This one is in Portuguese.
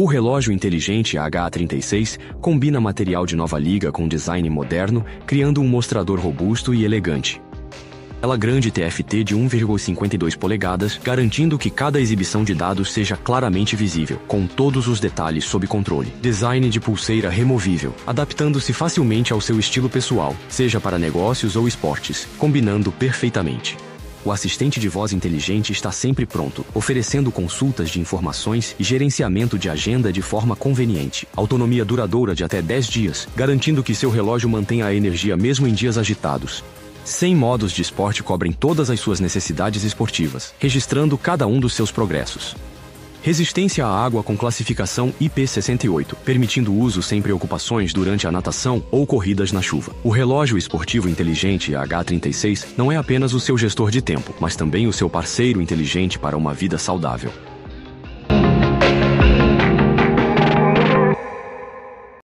O relógio inteligente H36 combina material de nova liga com design moderno, criando um mostrador robusto e elegante. Tela grande TFT de 1,52 polegadas, garantindo que cada exibição de dados seja claramente visível, com todos os detalhes sob controle. Design de pulseira removível, adaptando-se facilmente ao seu estilo pessoal, seja para negócios ou esportes, combinando perfeitamente. O assistente de voz inteligente está sempre pronto, oferecendo consultas de informações e gerenciamento de agenda de forma conveniente. Autonomia duradoura de até 10 dias, garantindo que seu relógio mantenha a energia mesmo em dias agitados. 100 modos de esporte cobrem todas as suas necessidades esportivas, registrando cada um dos seus progressos. Resistência à água com classificação IP68, permitindo o uso sem preocupações durante a natação ou corridas na chuva. O relógio esportivo inteligente H36 não é apenas o seu gestor de tempo, mas também o seu parceiro inteligente para uma vida saudável.